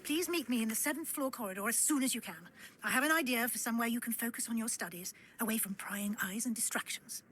Please meet me in the 7th floor corridor as soon as you can. I have an idea for somewhere you can focus on your studies, away from prying eyes and distractions.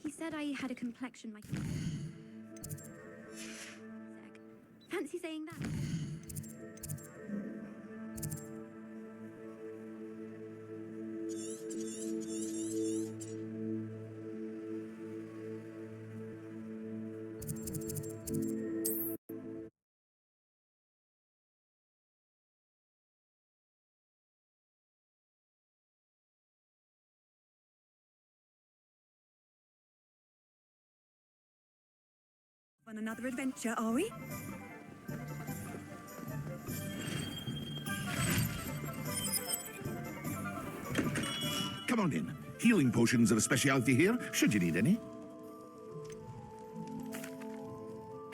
He said I had a complexion like... Fancy saying that? On another adventure, are we? Come on in. Healing potions are a specialty here, should you need any.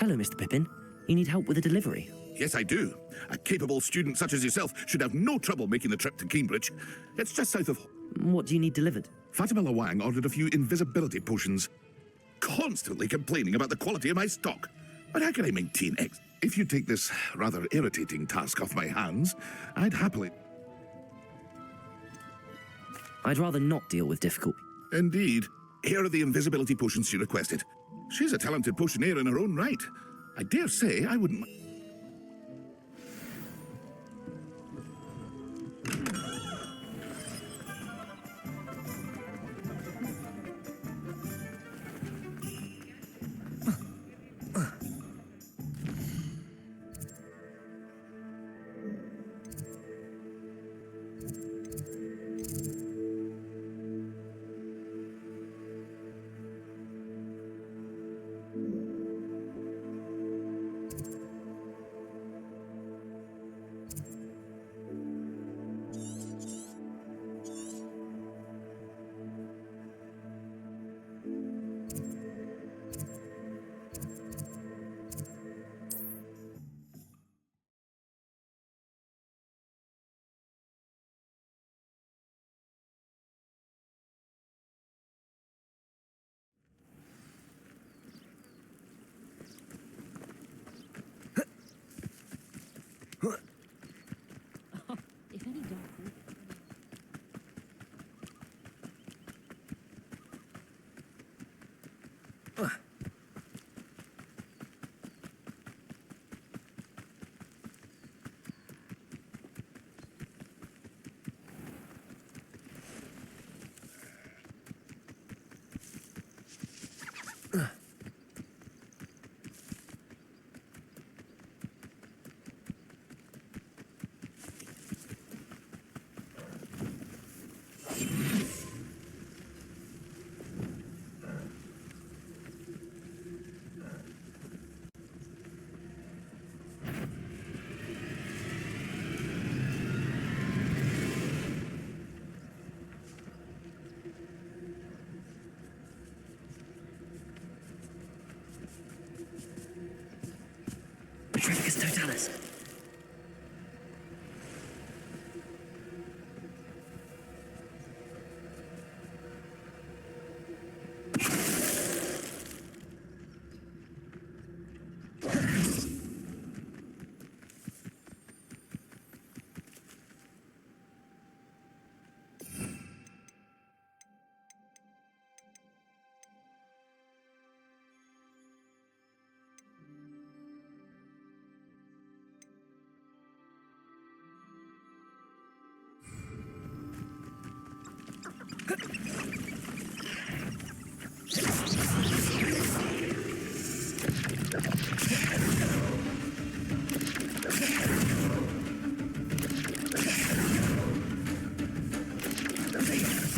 Hello, Mr. Pippin. You need help with a delivery? Yes, I do. A capable student such as yourself should have no trouble making the trip to Cambridge. It's just south of... What do you need delivered? Fatima Lawang ordered a few invisibility potions. Constantly complaining about the quality of my stock. But how can I maintain X? If you take this rather irritating task off my hands, I'd happily... I'd rather not deal with difficult... Indeed. Here are the invisibility potions she requested. She's a talented potioneer in her own right. I dare say I wouldn't...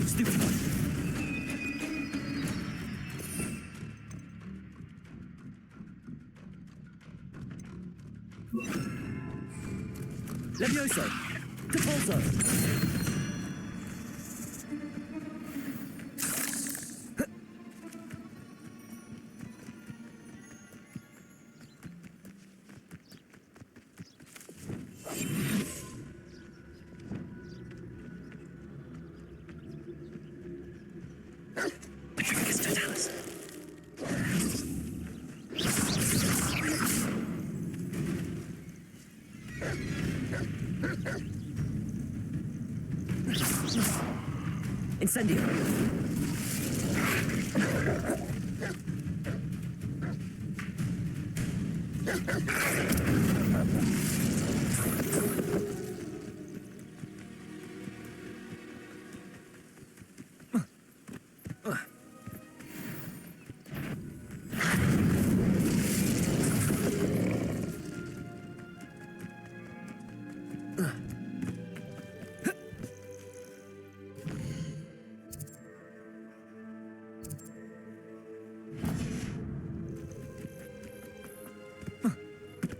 Stupid one. Levioso! Depulso! Patricus totalis. Incendio.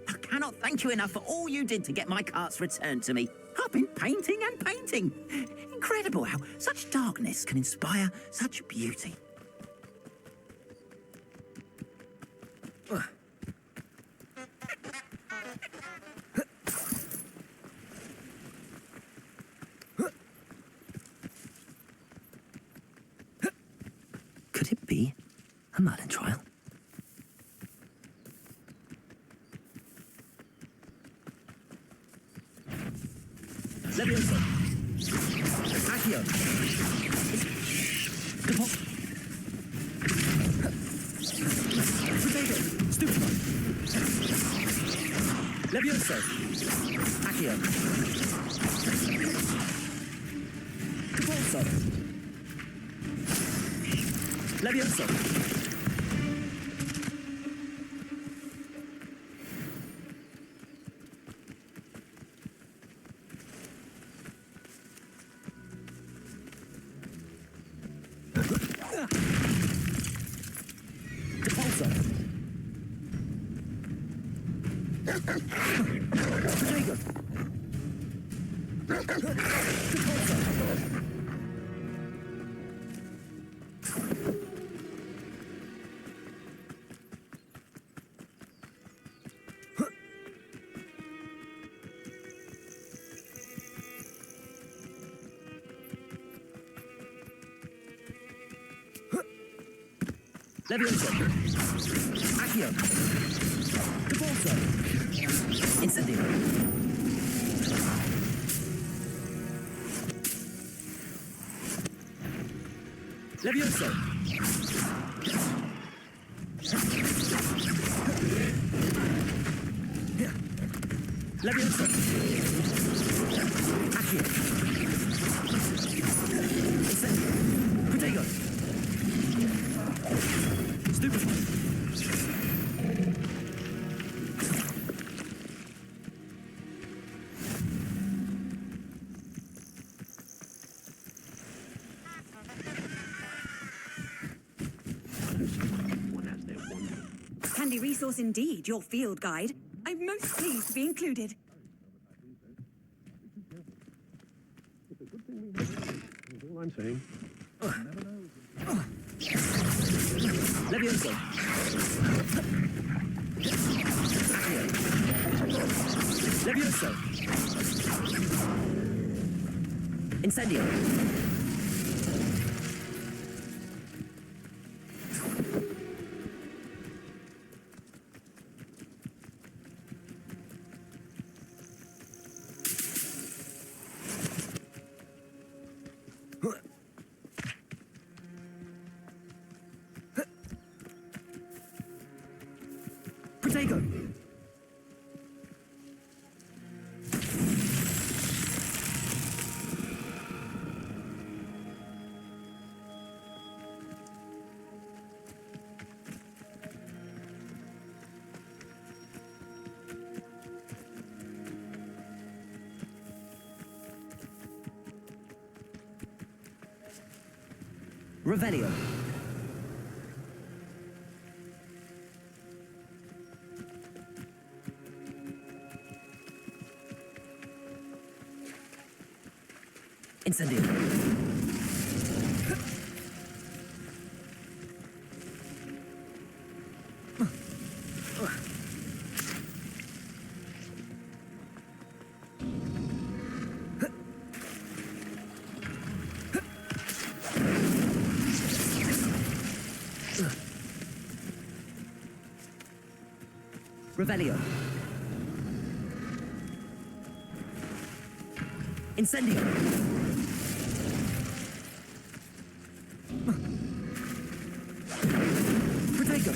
I cannot thank you enough for all you did to get my carts returned to me. I've been painting and painting. Incredible how such darkness can inspire such beauty. Could it be a Merlin trial? Levioso. Accio. Potato! Stupid one! Levioso. Accio. Depulso! Levioso. Depulso! Potato! Depulso! Levioso. Accio. Depulso! Incendio. Levioso. Levioso. Accio. Incendio. Potato! Stupid one! Handy resource indeed, your field guide. I'm most pleased to be included. All I'm saying. Levioso. Accio. Levioso. Incendio. Potato! Revelio. Incendio. Revelio. Incendio. Protego.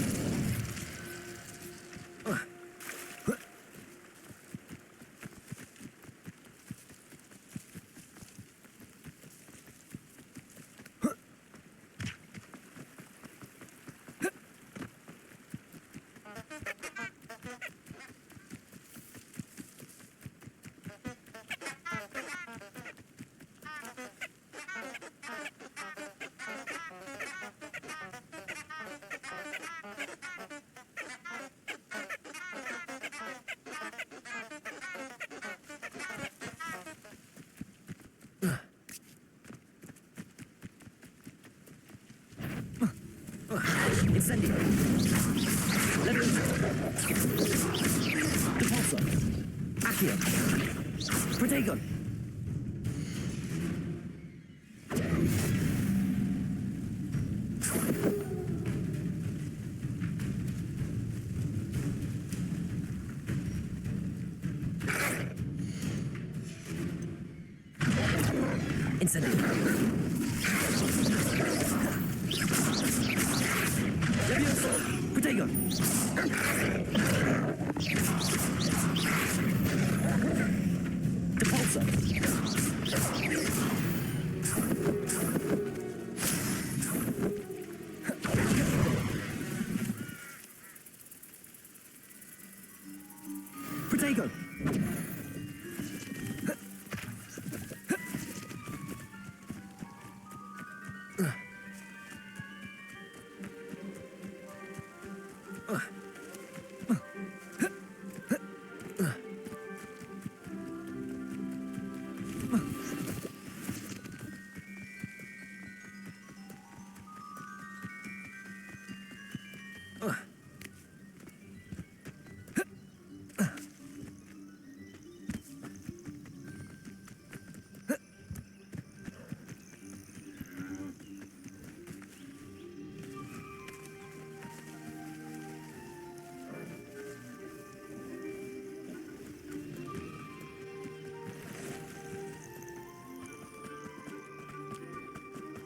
Incendio. Levioso. Depulso. Accio. Protego. Incendio. Levioso. Protego. Depulso. Protego.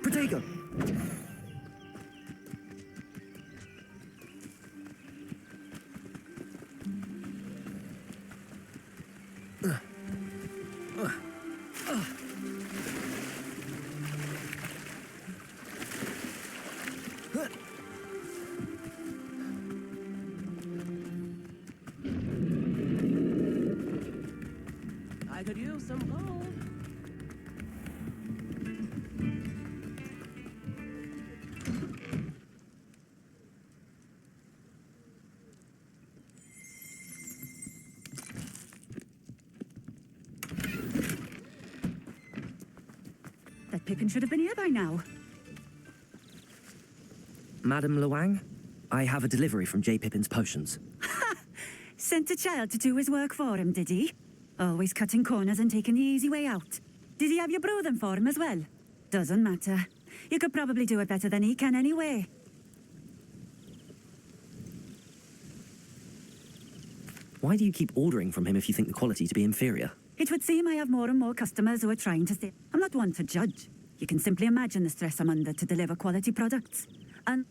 Protego. I could use some gold. That Pippin should have been here by now. Madam Luang, I have a delivery from J. Pippin's potions. Sent a child to do his work for him, did he? Always cutting corners and taking the easy way out. Did he have you brew them for him as well? Doesn't matter. You could probably do it better than he can anyway. Why do you keep ordering from him if you think the quality to be inferior? It would seem I have more and more customers who are trying to stay. I'm not one to judge. You can simply imagine the stress I'm under to deliver quality products. And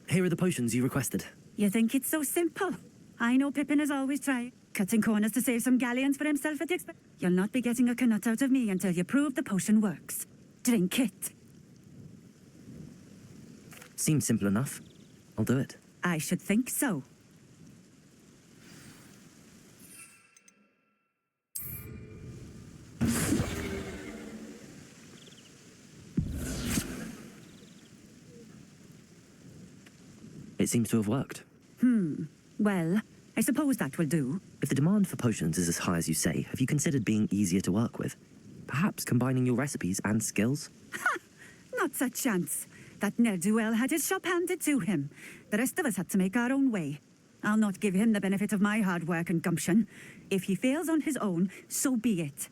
Here are the potions you requested. you think it's so simple? I know Pippin has always tried. Cutting corners to save some galleons for himself at the expense. You'll not be getting a canut out of me until you prove the potion works. Drink it. Seems simple enough. I'll do it. I should think so. It seems to have worked. Well, I suppose that will do. If the demand for potions is as high as you say, have you considered being easier to work with? Perhaps combining your recipes and skills? Not a chance. That ne'er-do-well had his shop handed to him. The rest of us had to make our own way. I'll not give him the benefit of my hard work and gumption. If he fails on his own, so be it.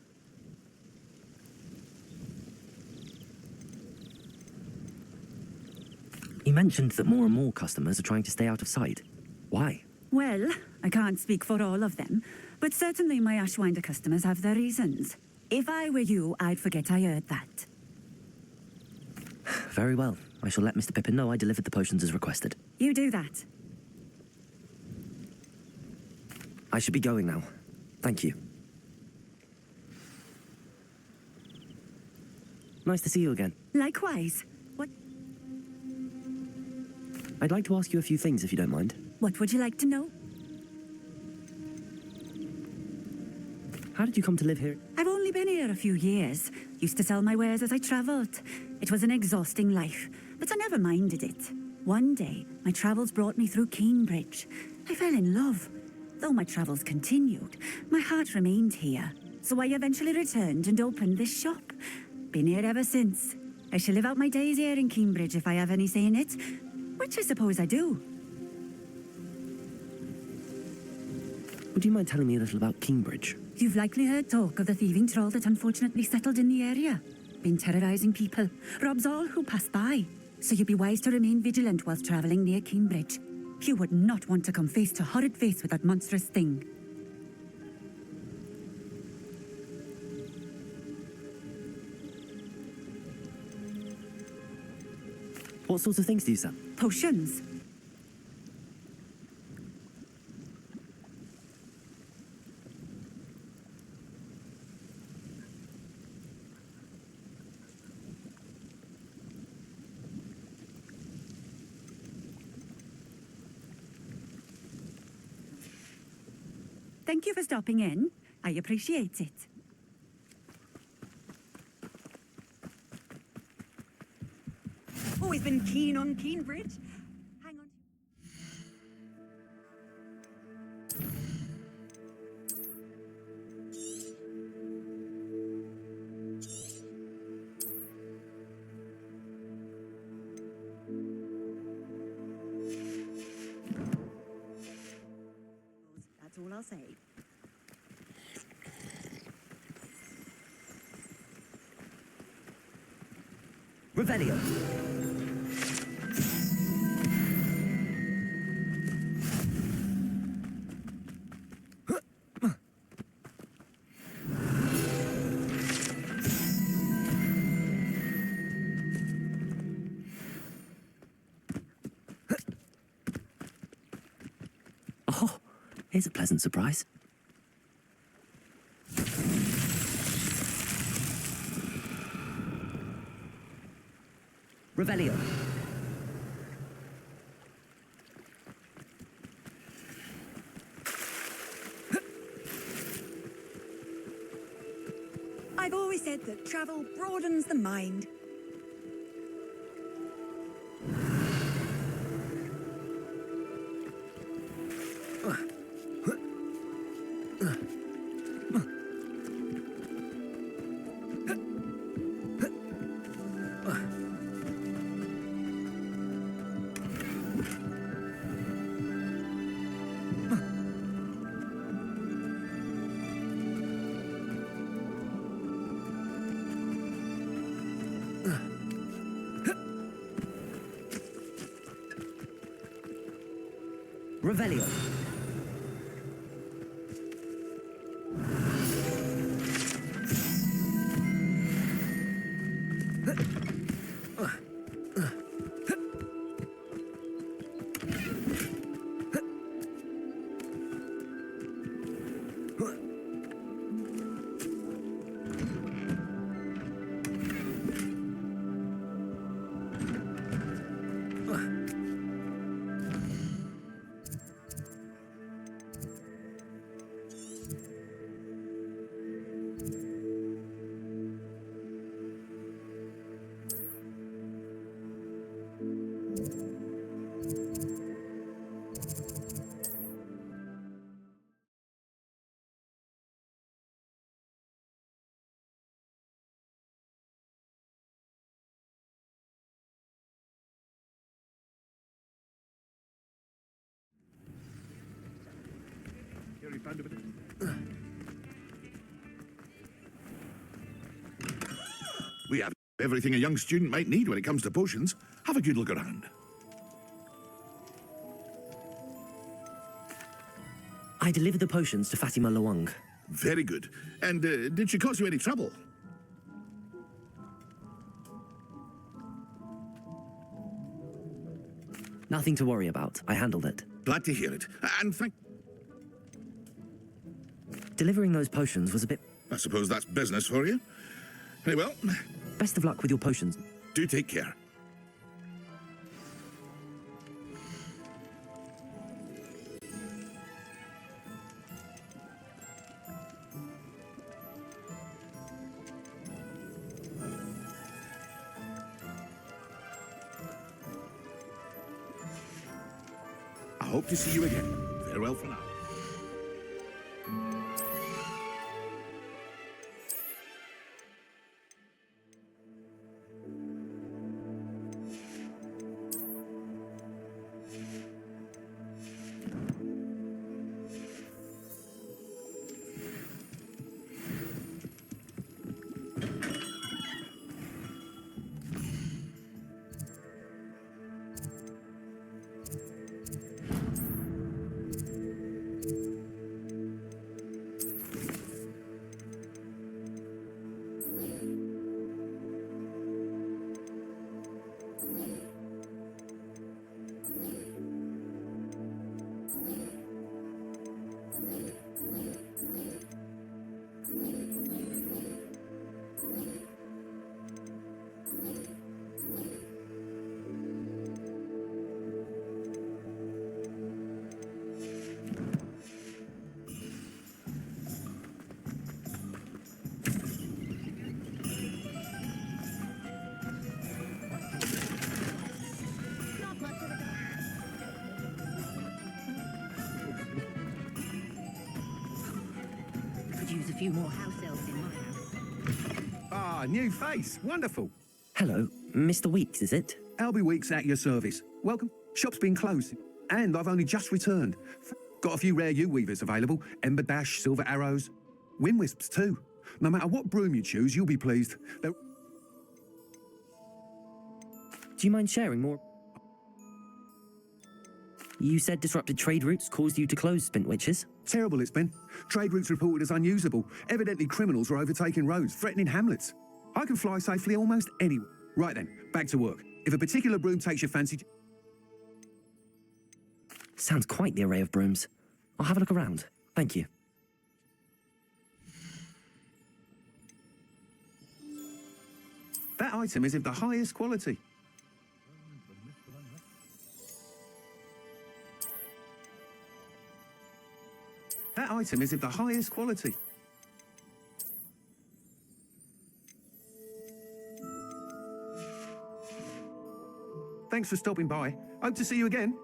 You mentioned that more and more customers are trying to stay out of sight. Why? Well, I can't speak for all of them, but certainly my Ashwinder customers have their reasons. If I were you, I'd forget I heard that. Very well. I shall let Mr. Pippin know I delivered the potions as requested. You do that. I should be going now. Thank you. Nice to see you again. Likewise. I'd like to ask you a few things if you don't mind. What would you like to know? How did you come to live here? I've only been here a few years. Used to sell my wares as I travelled. It was an exhausting life, but I never minded it. One day, my travels brought me through Cambridge. I fell in love. Though my travels continued, my heart remained here. So I eventually returned and opened this shop. Been here ever since. I shall live out my days here in Cambridge if I have any say in it, which I suppose I do. Would you mind telling me a little about Cambridge? You've likely heard talk of the thieving troll that unfortunately settled in the area. Been terrorising people, robs all who pass by. So you'd be wise to remain vigilant whilst travelling near Cambridge. You would not want to come face to horrid face with that monstrous thing. What sorts of things do you sell? Potions. Thank you for stopping in. I appreciate it. Always been keen on Cambridge. Hang on. That's all I'll say. Revelio. Oh, here's a pleasant surprise. Revelio. I've always said that travel broadens the mind. Revelio. We have everything a young student might need when it comes to potions. Have a good look around. I delivered the potions to Fatima Lawang. Very good. And did she cause you any trouble? Nothing to worry about. I handled it. Glad to hear it. And thank... Delivering those potions was a bit... I suppose that's business for you. Very well. Best of luck with your potions. Do take care. I hope to see you again. Farewell for now. Could use a few more house elves in my house. Ah, new face. Wonderful. Hello, Mr. Weeks, is it? Albie Weeks at your service. Welcome. Shop's been closed, and I've only just returned. Got a few rare yew-weavers available. Ember Dash, Silver Arrows, Wind Wisps too. No matter what broom you choose, you'll be pleased. They're... Do you mind sharing more? You said disrupted trade routes caused you to close, Spintwitches. Terrible it's been. Trade routes reported as unusable. Evidently criminals were overtaking roads, threatening hamlets. I can fly safely almost anywhere. Right then, back to work. If a particular broom takes your fancy... Sounds quite the array of brooms. I'll have a look around. Thank you. That item is of the highest quality. That item is of the highest quality. Thanks for stopping by. Hope to see you again.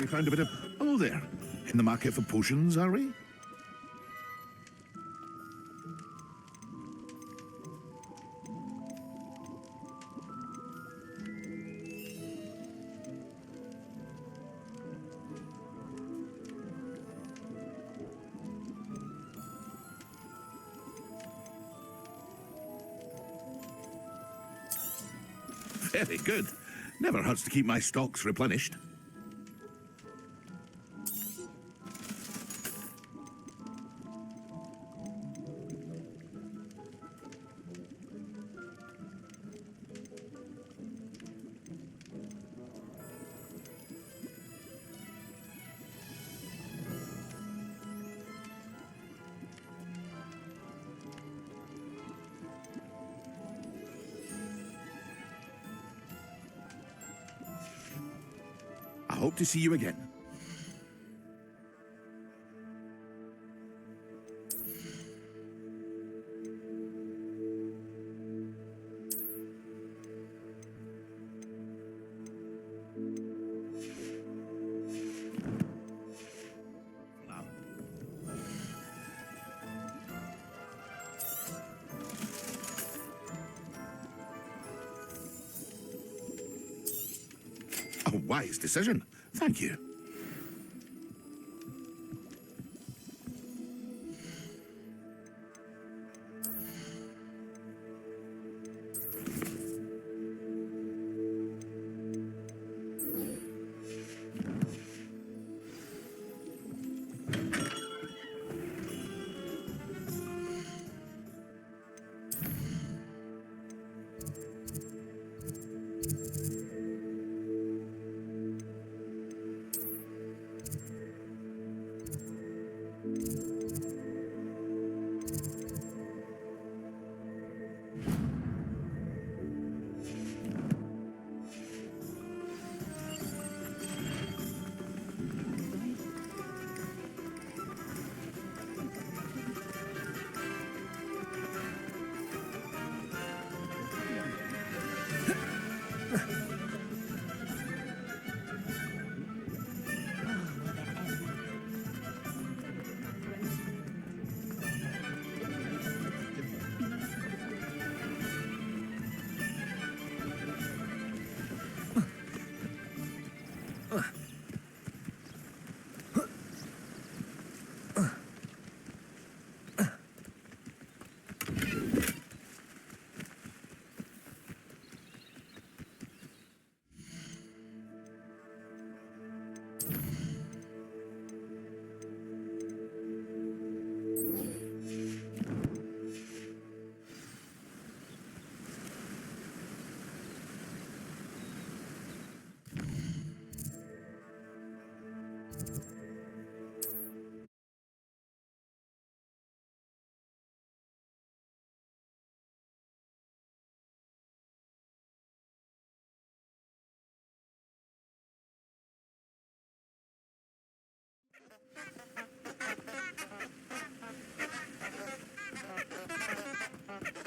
We found a bit of... Hello there. In the market for potions, are we? Very good. Never hurts to keep my stocks replenished. hope to see you again. A wise decision. Thank you.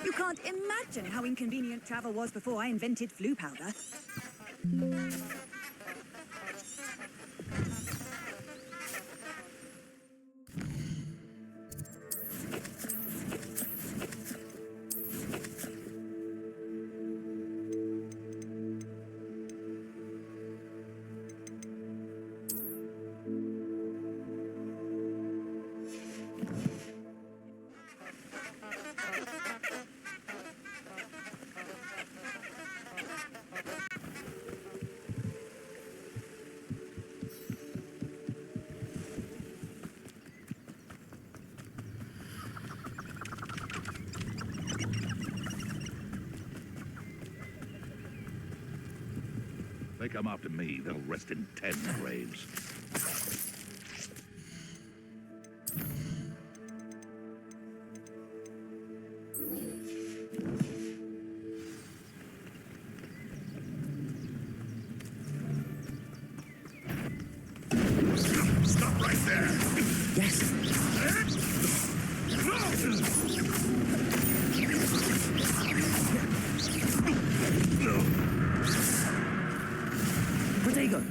You can't imagine how inconvenient travel was before I invented flu powder. They come after me, they'll rest in 10 graves. Stop right there! Yes. Protego!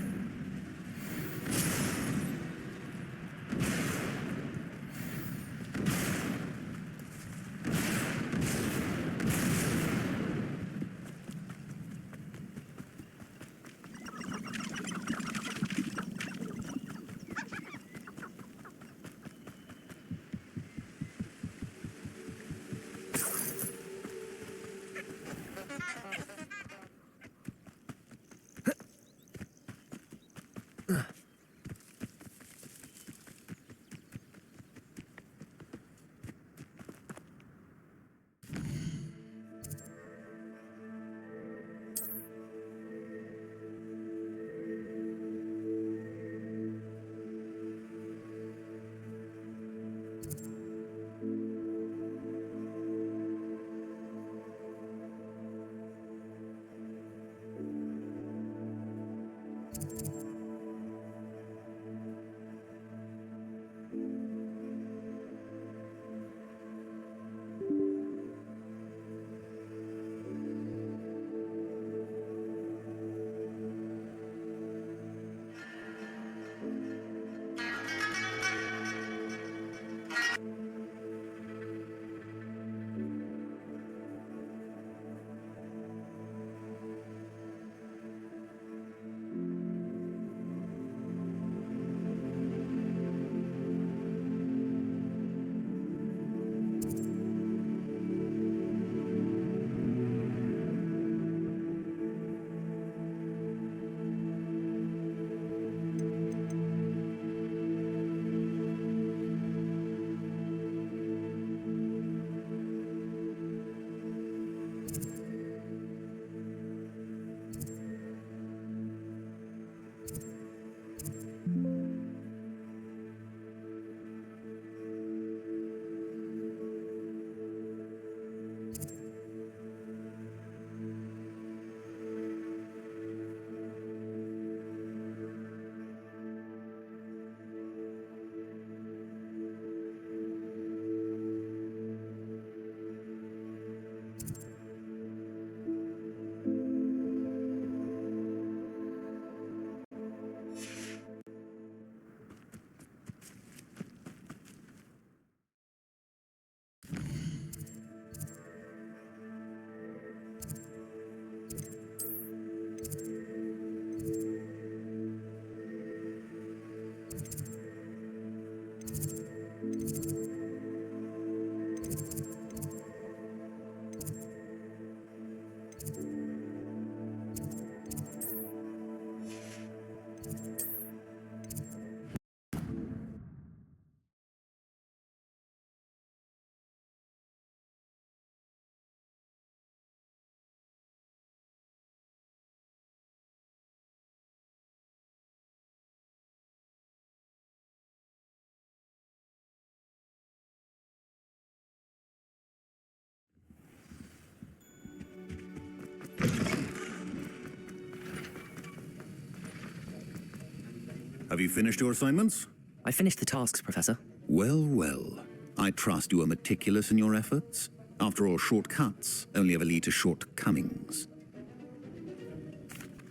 Have you finished your assignments? I finished the tasks, Professor. Well, well. I trust you are meticulous in your efforts. After all, shortcuts only ever lead to shortcomings.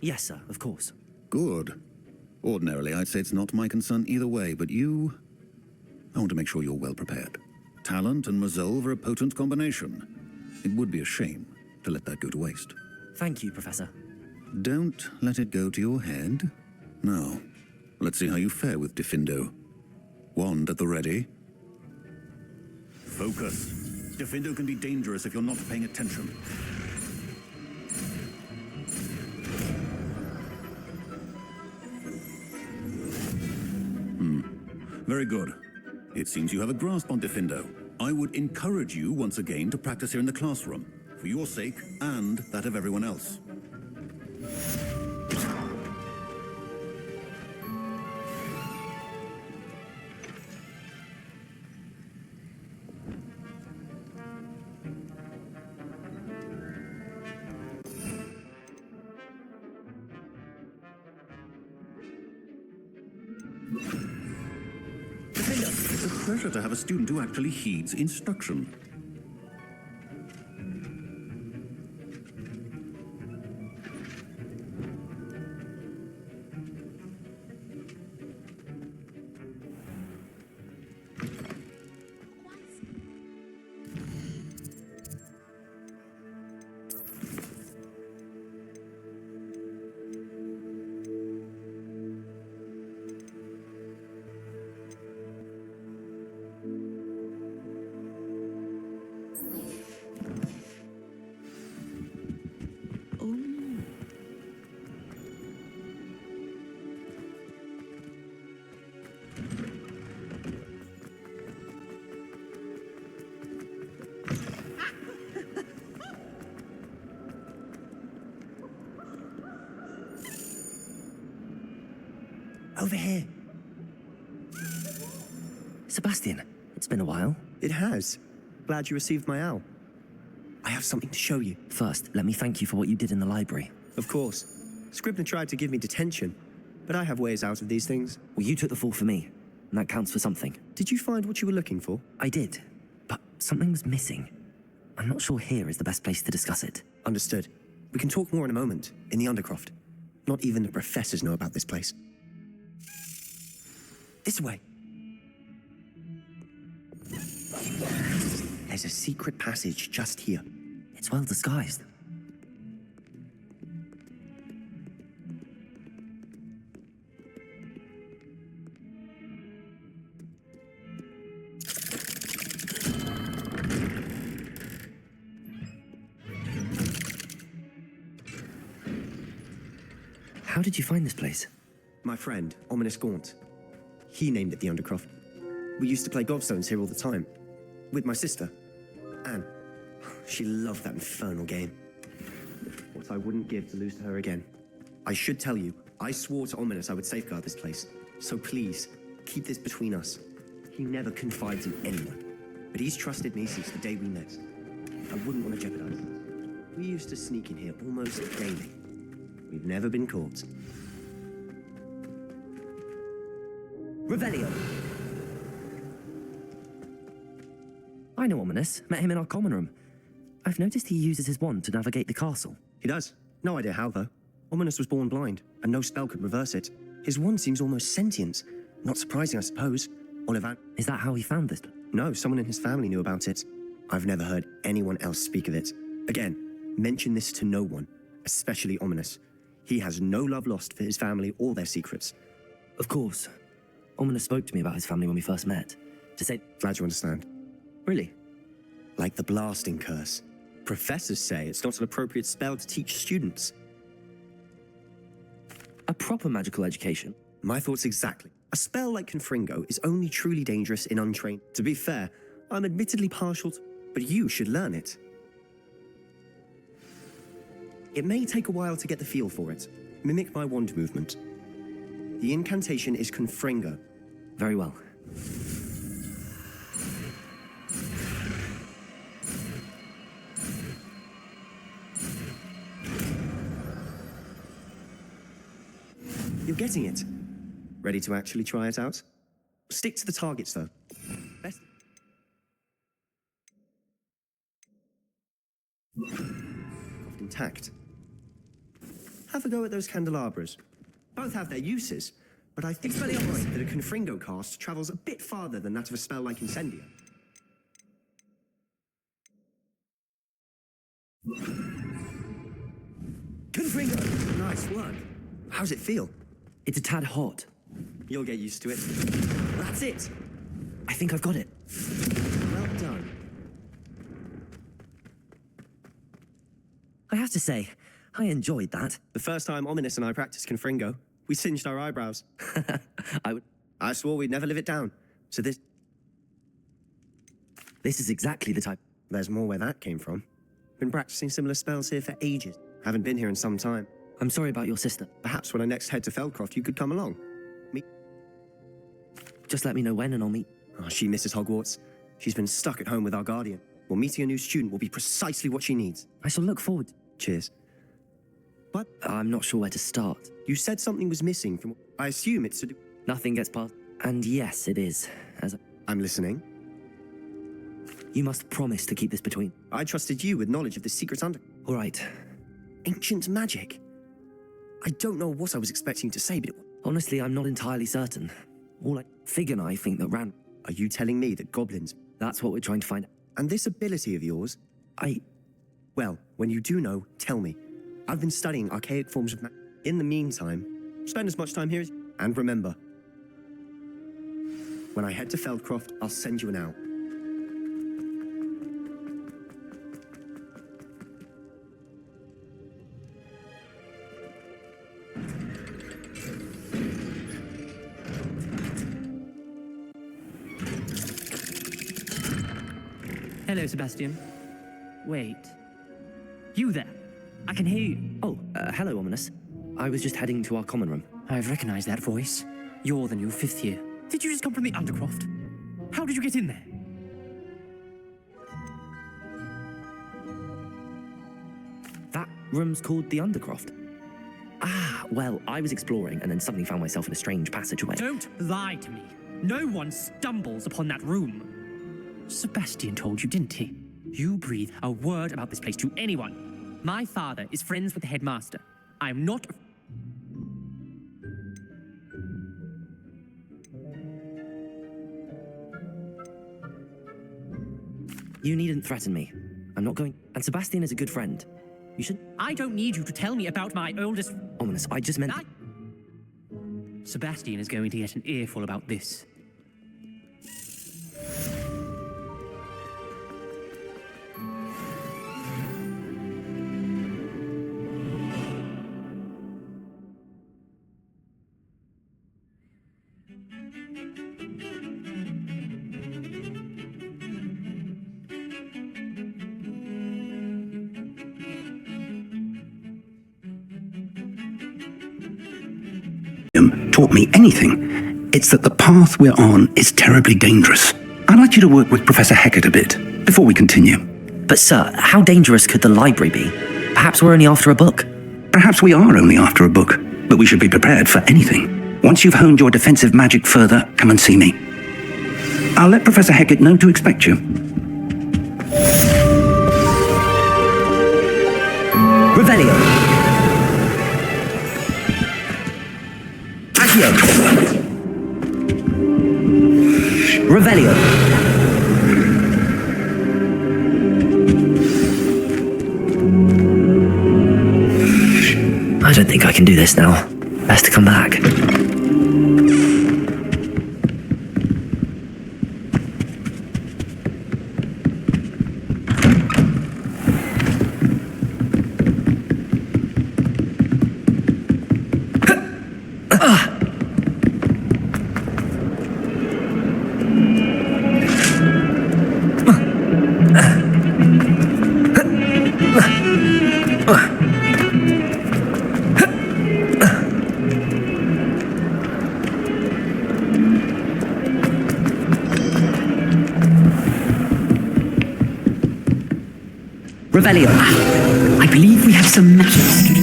Yes, sir, of course. Good. Ordinarily, I'd say it's not my concern either way, but you... I want to make sure you're well prepared. Talent and resolve are a potent combination. It would be a shame to let that go to waste. Thank you, Professor. Don't let it go to your head. Now, let's see how you fare with Diffindo. Wand at the ready. Focus. Diffindo can be dangerous if you're not paying attention. Very good. It seems you have a grasp on Diffindo. I would encourage you once again to practice here in the classroom, for your sake and that of everyone else. It's a pleasure to have a student who actually heeds instruction. Over here. Sebastian, it's been a while. It has. Glad you received my owl. I have something to show you. First, let me thank you for what you did in the library. Of course. Scribner tried to give me detention, but I have ways out of these things. Well, you took the fall for me, and that counts for something. Did you find what you were looking for? I did, but something was missing. I'm not sure here is the best place to discuss it. Understood. We can talk more in a moment, in the Undercroft. Not even the professors know about this place. This way. There's a secret passage just here. It's well disguised. How did you find this place? My friend, Ominous Gaunt. He named it the Undercroft. We used to play gobstones here all the time. With my sister, Anne. She loved that infernal game. What I wouldn't give to lose to her again. I should tell you, I swore to Ominous I would safeguard this place. So please, keep this between us. He never confides in anyone. But he's trusted me since the day we met. I wouldn't want to jeopardize it. We used to sneak in here almost daily. We've never been caught. Revelio. I know Ominous. Met him in our common room. I've noticed he uses his wand to navigate the castle. He does. No idea how, though. Ominous was born blind, and no spell could reverse it. His wand seems almost sentient. Not surprising, I suppose. Oliver... Is that how he found this? No, someone in his family knew about it. I've never heard anyone else speak of it. Again, mention this to no one, especially Ominous. He has no love lost for his family or their secrets. Of course. Ominous spoke to me about his family when we first met. To say... Glad you understand. Really? Like the blasting curse. Professors say it's not an appropriate spell to teach students. A proper magical education? My thoughts exactly. A spell like Confringo is only truly dangerous in untrained. To be fair, I'm admittedly partial to... but you should learn it. It may take a while to get the feel for it. Mimic my wand movement. The incantation is Confringo. Very well. You're getting it. Ready to actually try it out? Stick to the targets, though. Best. Intact. Have a go at those candelabras. Both have their uses, but I think it's fairly obvious that a Confringo cast travels a bit farther than that of a spell like Incendio. Confringo! Nice work. How's it feel? It's a tad hot. You'll get used to it. That's it. I think I've got it. Well done. I have to say, I enjoyed that. The first time Ominous and I practiced Confringo, we singed our eyebrows. I swore we'd never live it down. So this is exactly the type. There's more where that came from. Been practicing similar spells here for ages. Haven't been here in some time. I'm sorry about your sister. Perhaps when I next head to Feldcroft, you could come along. Just let me know when and I'll meet. Oh, she misses Hogwarts. She's been stuck at home with our guardian. Well, meeting a new student will be precisely what she needs. I shall look forward. Cheers. But I'm not sure where to start. you said something was missing from... I assume it's to do... Nothing gets past. And yes, it is. I'm listening. You must promise to keep this between. I trusted you with knowledge of the secret under... All right. Ancient magic. I don't know what I was expecting to say, but Honestly, I'm not entirely certain. Fig and I think that Ran... Are you telling me that goblins... That's what we're trying to find out. And this ability of yours... Well, when you do know, tell me. I've been studying archaic forms of magic. In the meantime, spend as much time here as... And remember, when I head to Feldcroft, I'll send you an owl. Hello, Sebastian. Wait. You there? I can hear you. Oh, hello, Ominous. I was just heading to our common room. I've recognized that voice. You're the new 5th year. Did you just come from the Undercroft? How did you get in there? That room's called the Undercroft. Ah, well, I was exploring and then suddenly found myself in a strange passageway. Don't lie to me. No one stumbles upon that room. Sebastian told you, didn't he? You breathe a word about this place to anyone. My father is friends with the headmaster. I'm not... You needn't threaten me. I'm not going... And Sebastian is a good friend. You should... I don't need you to tell me about my oldest... Ominous, I just meant... Sebastian is going to get an earful about this. Taught me anything, it's that the path we're on is terribly dangerous. I'd like you to work with Professor Hecat a bit, before we continue. But sir, how dangerous could the library be? Perhaps we're only after a book. Perhaps we are only after a book, but we should be prepared for anything. Once you've honed your defensive magic further, come and see me. I'll let Professor Hecat know to expect you. Revelio. Revelio. I don't think I can do this now. Best to come back. Revelio. I believe we have some magic.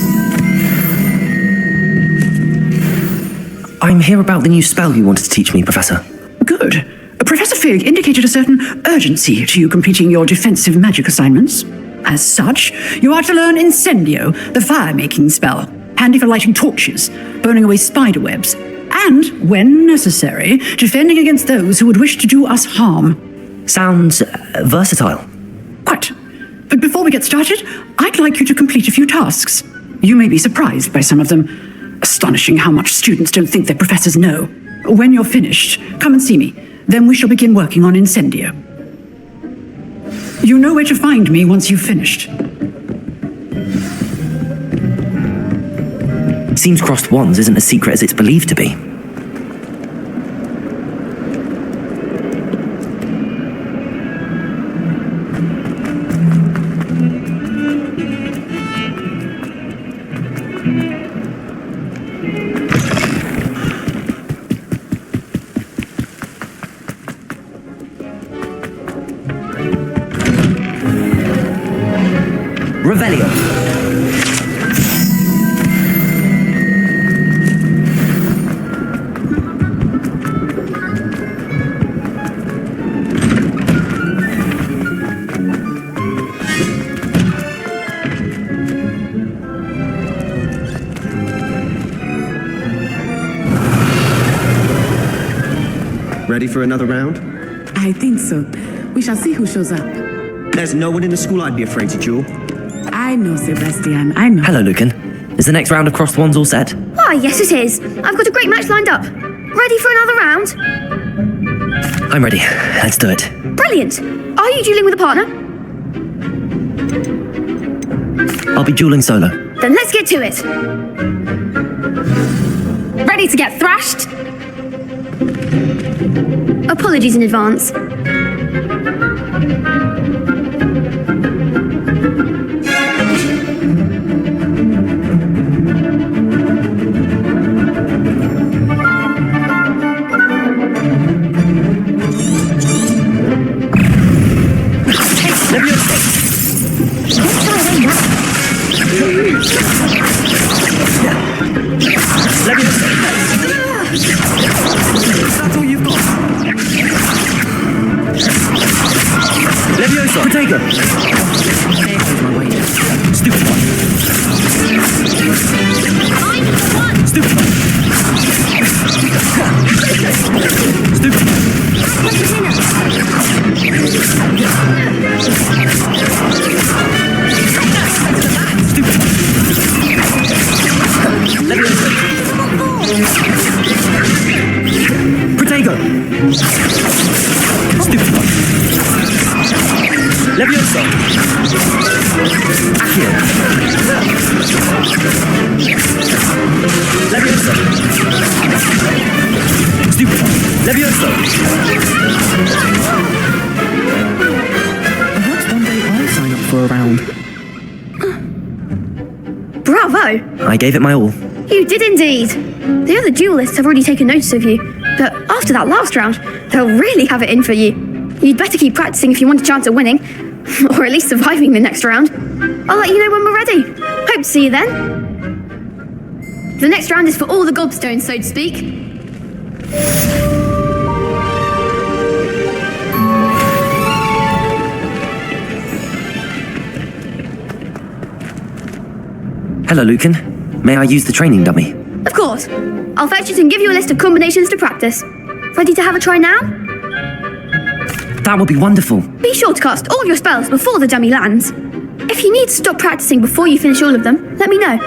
I'm here about the new spell you wanted to teach me, Professor. Good. Professor Fig indicated a certain urgency to you completing your defensive magic assignments. As such, you are to learn Incendio, the fire-making spell, handy for lighting torches, burning away spider webs, and, when necessary, defending against those who would wish to do us harm. Sounds versatile. Quite. But before we get started, I'd like you to complete a few tasks. You may be surprised by some of them. Astonishing how much students don't think their professors know. When you're finished, come and see me. Then we shall begin working on Incendio. You know where to find me once you've finished. Seems crossed wands isn't as secret as it's believed to be. Revelio. Ready for another round? I think so. We shall see who shows up. There's no one in the school I'd be afraid to duel. I know, Sebastian. I know. Hello, Lucan. Is the next round of crossed wands all set? Why, yes it is. I've got a great match lined up. Ready for another round? I'm ready. Let's do it. Brilliant. Are you dueling with a partner? I'll be dueling solo. Then let's get to it. Ready to get thrashed? Apologies in advance. That's all you've got. Leviosa! Protego! Stupid one. Stupid one. Stupid one. Stupid one. Leviosa! Protego! Stupid one. Leviosa! Accio! Leviosa! Stupid one. Leviosa! Perhaps one day I'll sign up for a round. Bravo! I gave it my all. You did indeed. The other duelists have already taken notice of you, but after that last round, they'll really have it in for you. You'd better keep practicing if you want a chance at winning, or at least surviving the next round. I'll let you know when we're ready. Hope to see you then. The next round is for all the gobstones, so to speak. Hello, Lucan. May I use the training dummy? Of course. I'll fetch it and give you a list of combinations to practice. Ready to have a try now? That would be wonderful. Be sure to cast all your spells before the dummy lands. If you need to stop practicing before you finish all of them, let me know.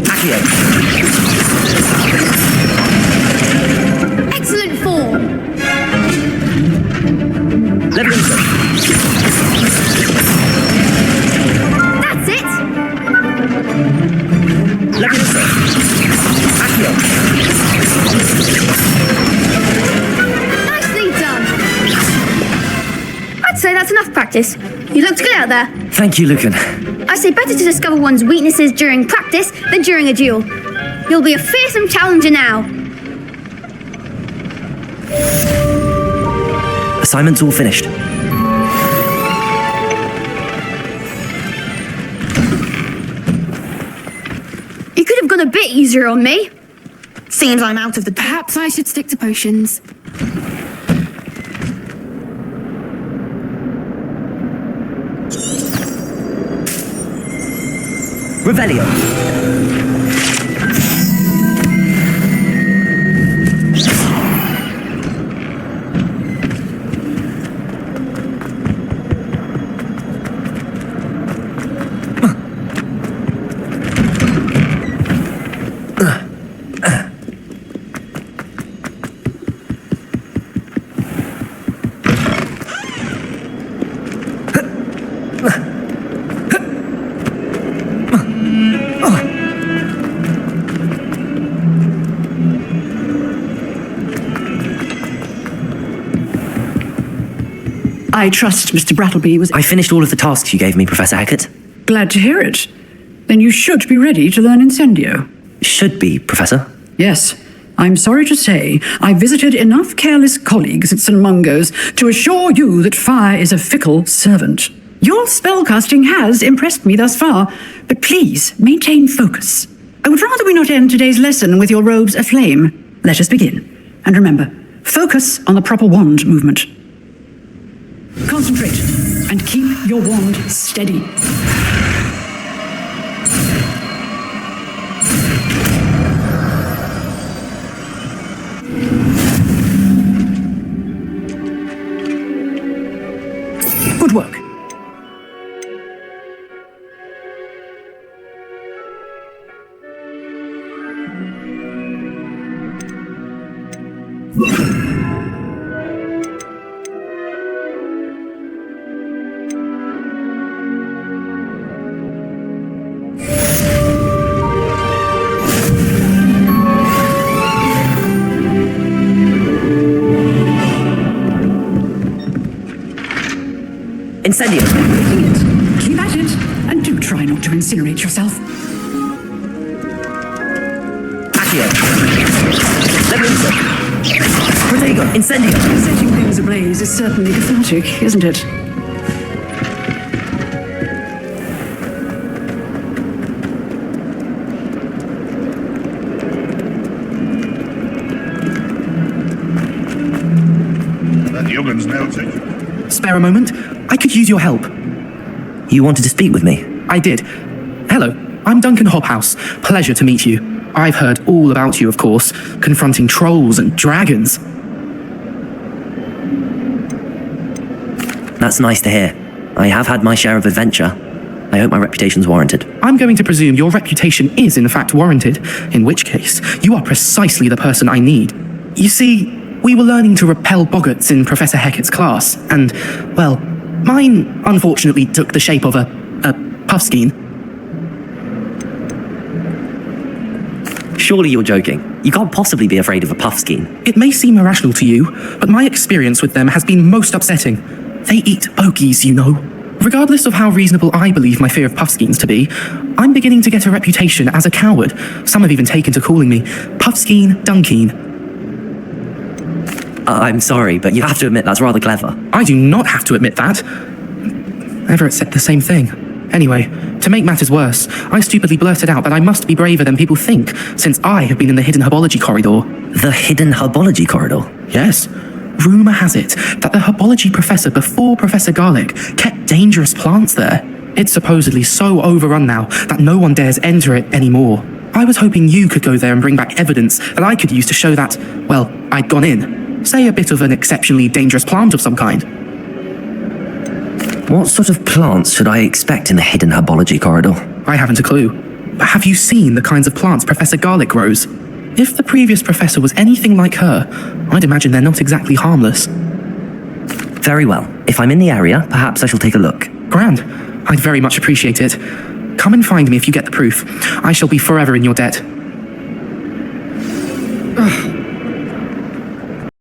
Accio! Excellent form! Leviosa! That's it! Leviosa! Accio! Nicely done! I'd say that's enough practice. You looked good out there. Thank you, Lucan. I say better to discover one's weaknesses during practice than during a duel. You'll be a fearsome challenger now. Assignment's all finished. gone a bit easier on me. Seems I'm out of the... Perhaps I should stick to potions. Revelio. I trust Mr. Brattleby was... I finished all of the tasks you gave me, Professor Hackett. Glad to hear it. Then you should be ready to learn Incendio. Should be, Professor. Yes. I'm sorry to say, I visited enough careless colleagues at St. Mungo's to assure you that fire is a fickle servant. Your spellcasting has impressed me thus far, but please maintain focus. I would rather we not end today's lesson with your robes aflame. Let us begin. And remember, focus on the proper wand movement. Concentrate and keep your wand steady. Good work. Incendio. Keep at it, and do try not to incinerate yourself. Accio. Levioso. Protego. Incendio. Setting things ablaze is certainly cathartic, isn't it? That young'un's melting. Spare a moment? I could use your help. You wanted to speak with me? I did. Hello, I'm Duncan Hobhouse. Pleasure to meet you. I've heard all about you, of course, confronting trolls and dragons. That's nice to hear. I have had my share of adventure. I hope my reputation's warranted. I'm going to presume your reputation is in fact warranted, in which case, you are precisely the person I need. You see, we were learning to repel boggarts in Professor Hackett's class, and, well, mine unfortunately took the shape of a puffskein. Surely you're joking. You can't possibly be afraid of a puffskein. It may seem irrational to you, but my experience with them has been most upsetting. They eat bogies, you know. Regardless of how reasonable I believe my fear of puffskeins to be, I'm beginning to get a reputation as a coward. Some have even taken to calling me Puffskeen Dunkeen. I'm sorry, but you have to admit that's rather clever. I do not have to admit that. Everett said the same thing. Anyway, to make matters worse, I stupidly blurted out that I must be braver than people think, since I have been in the hidden herbology corridor. The hidden herbology corridor? Yes. Rumour has it that the herbology professor before Professor Garlic kept dangerous plants there. It's supposedly so overrun now that no one dares enter it anymore. I was hoping you could go there and bring back evidence that I could use to show that, well, I'd gone in. Say a bit of an exceptionally dangerous plant of some kind. What sort of plants should I expect in the hidden herbology corridor? I haven't a clue. But have you seen the kinds of plants Professor Garlic grows? If the previous professor was anything like her, I'd imagine they're not exactly harmless. Very well. If I'm in the area, perhaps I shall take a look. Grand. I'd very much appreciate it. Come and find me if you get the proof. I shall be forever in your debt. Ugh.